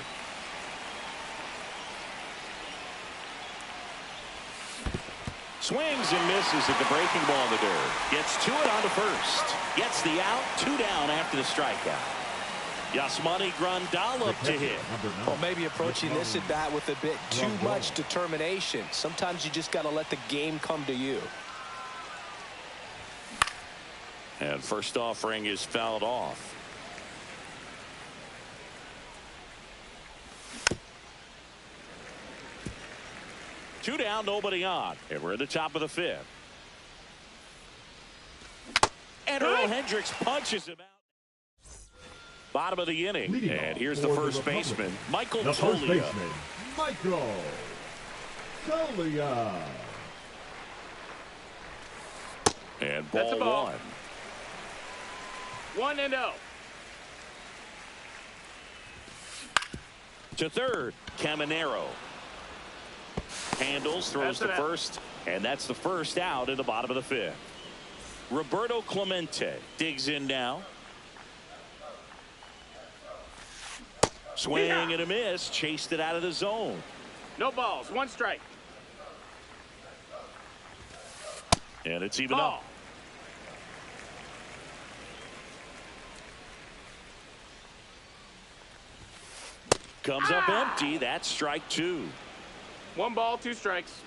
Swings and misses at the breaking ball in the dirt. Gets to it on to first. Gets the out. 2 down after the strikeout. Yasmani Grandal up to hit. Well, maybe approaching this at bat with a bit too much determination. Sometimes you just got to let the game come to you. And first offering is fouled off. Two down, nobody on. And we're at the top of the 5th. And Earl Hendricks punches him out. Bottom of the inning. And here's the first baseman, Michael Tolia. Michael Tolia. And That's a ball ball. 1. 1-0. To third, Caminero. Handles, throws to first, and that's the first out in the bottom of the 5th. Roberto Clemente digs in now. Swing and a miss, chased it out of the zone. No balls, 1 strike. And it's even up. Comes up empty. That's strike 2. 1 ball, 2 strikes.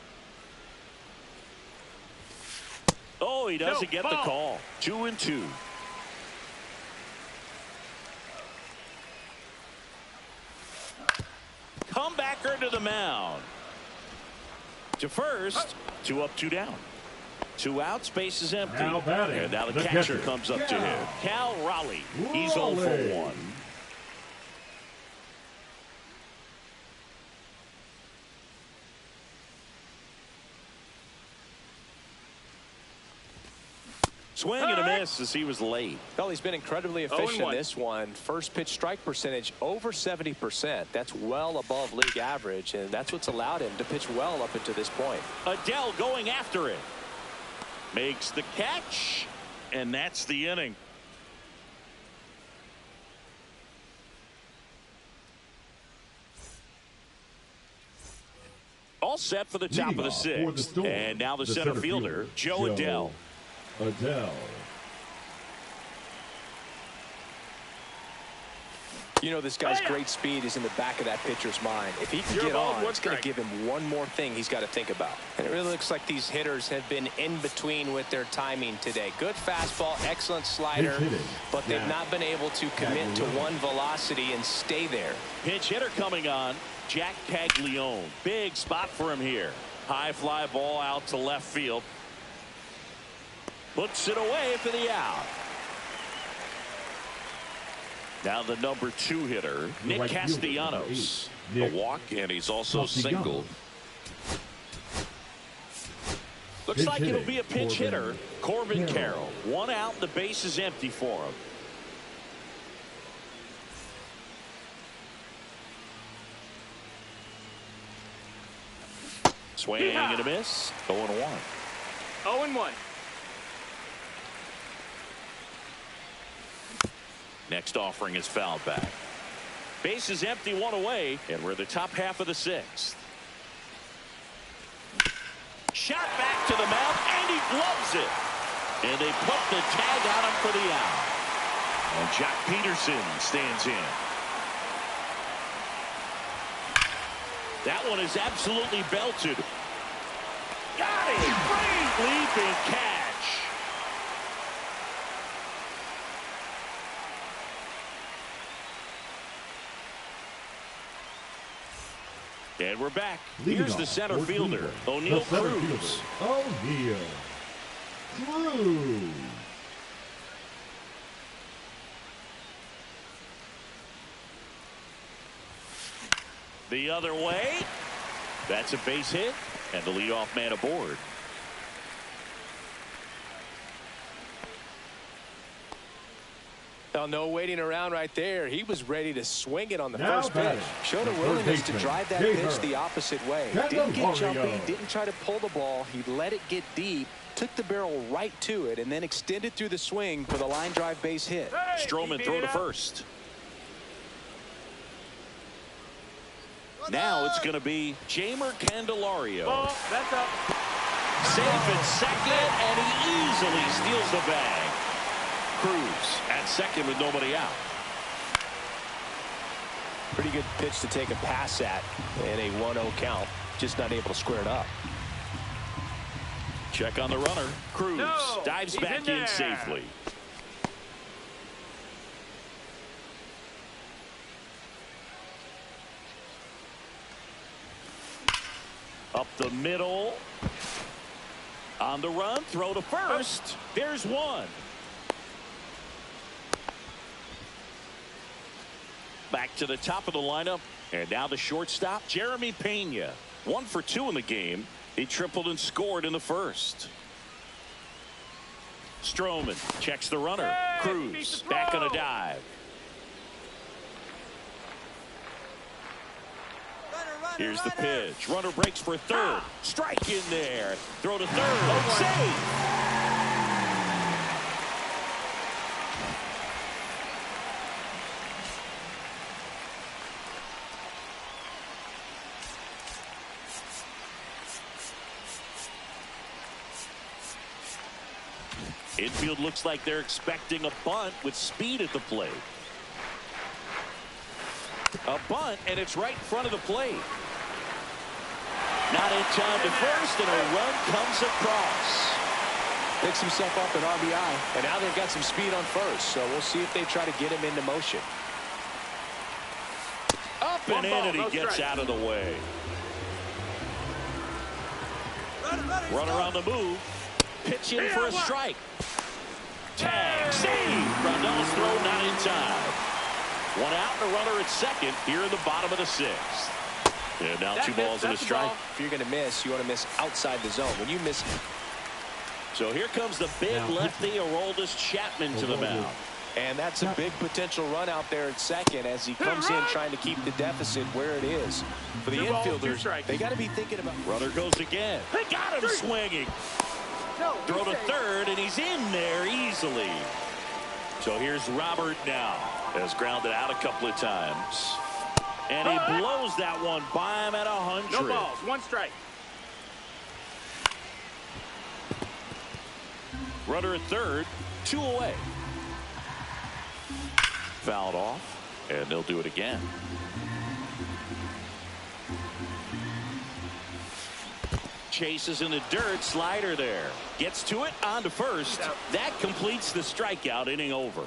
Oh, he doesn't get the call. 2-2. Comebacker to the mound. To first. 2 up, 2 down. 2 outs, base is empty. And now the catcher comes up to him. Cal Raleigh. He's 0 for 1. Swing and a miss as he was late. Well, he's been incredibly efficient in 0-1. this one. First pitch strike percentage over 70%. That's well above league average, and that's what's allowed him to pitch well up until this point. Adele going after it. Makes the catch, and that's the inning. All set for the top of the sixth. And now the center fielder, Joe Adele. You know, this guy's great speed is in the back of that pitcher's mind. If he can get on, it's going to give him one more thing he's got to think about. And it really looks like these hitters have been in between with their timing today. Good fastball, excellent slider, but they've not been able to commit to one velocity and stay there. Pinch hitter coming on, Jack Caglione. Big spot for him here. High fly ball out to left field. Puts it away for the out. Now the number 2 hitter, Nick Castellanos. A walk, and he's also single. Looks like it'll be a pinch hitter, Corbin Carroll. 1 out, the base is empty for him. Swing and a miss. 0-1. 0-1. Next offering is fouled back. Base is empty, 1 away, and we're the top half of the 6th. Shot back to the mound, and he gloves it. And they put the tag on him for the out. And Jack Peterson stands in. That one is absolutely belted. Got it! Great leaping catch. And we're back. Here's the center fielder, O'Neal Cruz. O'Neal Cruz. The other way. That's a base hit, and the leadoff man aboard. Well, no waiting around right there. He was ready to swing it on the first pitch. Showed a willingness to drive that pitch the opposite way. Didn't get jumpy, didn't try to pull the ball. He let it get deep, took the barrel right to it, and then extended through the swing for the line drive base hit. Stroman throw to first. Now it's going to be Jamer Candelario. Ball, that's up. Safe at second, and he easily steals the bag. Cruz at second with nobody out. Pretty good pitch to take a pass at in a 1-0 count. Just not able to square it up. Check on the runner. Cruz dives back in safely. Up the middle. On the run. Throw to first. There's one. Back to the top of the lineup. And now the shortstop, Jeremy Pena. 1 for 2 in the game. He tripled and scored in the first. Stroman checks the runner. Cruz back on a dive. Here's the pitch. Runner breaks for third. Strike in there. Throw to third. Save. Infield looks like they're expecting a bunt with speed at the plate. A bunt, and it's right in front of the plate. Not in time to first, and a run comes across. Picks himself up an RBI, and now they've got some speed on first, so we'll see if they try to get him into motion. Up and in, and he gets out of the way. Runner on the move. Pitch in for a strike. Tag, save. Rondell's throw not in time. 1 out and a runner at second here in the bottom of the 6th. And now 2 balls and a strike. If you're going to miss, you want to miss outside the zone. When you miss So here comes the big lefty, Aroldis Chapman, to the mound. And that's a big potential run out there at second as he comes in trying to keep the deficit where it is. For the infielders, they got to be thinking about. Runner goes again. They got him swinging. Throw to third, and he's in there easily. So here's Robert now. Has grounded out a couple of times. And he blows that one by him at 100. No balls, 1 strike. Runner at third, 2 away. Fouled off, and they'll do it again. Chases in the dirt, slider there. Gets to it, on to first. That completes the strikeout, inning over.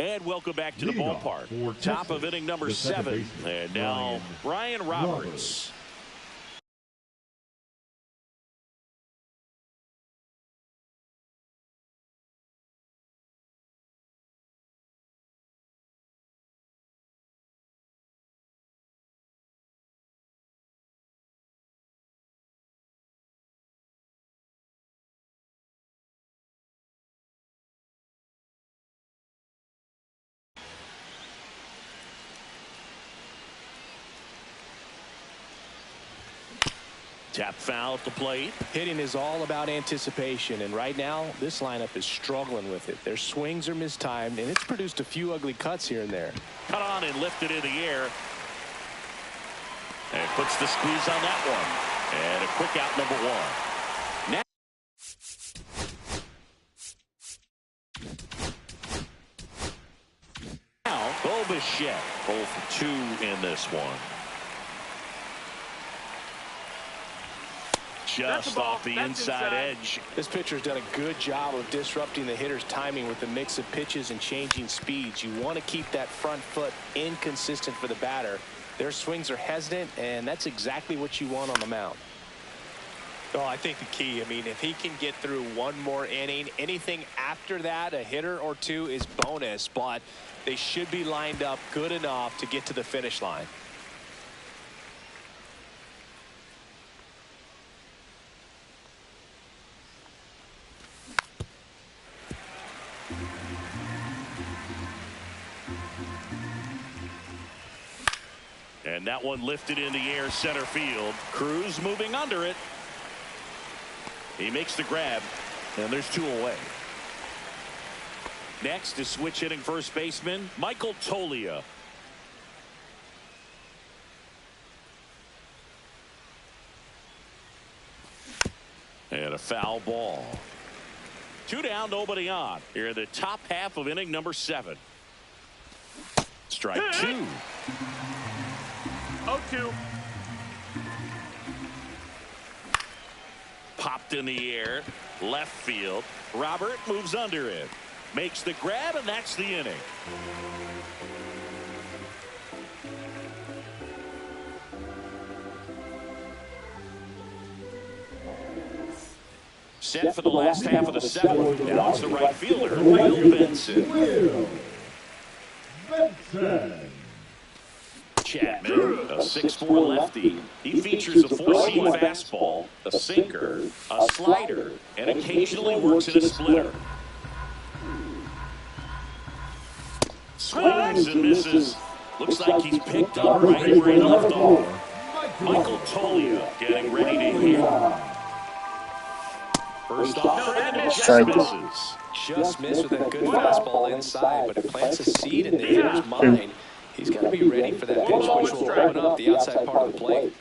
And welcome back to the ballpark. Top of inning number 7. And now Ryan Roberts. Tap foul at the plate. Hitting is all about anticipation, and right now this lineup is struggling with it. Their swings are mistimed, and it's produced a few ugly cuts here and there. Cut on and lifted in the air. And puts the squeeze on that one. And a quick out, number 1. Now, Bo Bichette, 0 for 2 in this one. Just off the inside edge. This pitcher's done a good job of disrupting the hitter's timing with the mix of pitches and changing speeds. You want to keep that front foot inconsistent for the batter. Their swings are hesitant, and that's exactly what you want on the mound. Oh, I think the key, if he can get through one more inning, anything after that, a hitter or two, is bonus, but they should be lined up good enough to get to the finish line. And that one lifted in the air, center field. Cruz moving under it. He makes the grab, and there's 2 away. Next is switch hitting first baseman Michael Toglia. And a foul ball. 2 down, nobody on. Here in the top half of inning number 7. Strike 2. 0-2. Popped in the air, left field. Robert moves under it, makes the grab, and that's the inning. Set for the last half of the 7th. Now it's the right fielder, Will Benson. Chapman, a 6'4" lefty. He features a 4-seam fastball, a sinker, a slider, and occasionally works in a splitter. Swings and misses. Looks like he's picked up right where he left off. Michael Toglia getting ready to hit. First off, just misses. Just missed with a good fastball inside, but it plants a seed in the hitter's mind. He's got to be ready for that pitch, which will open up the outside part of the plate.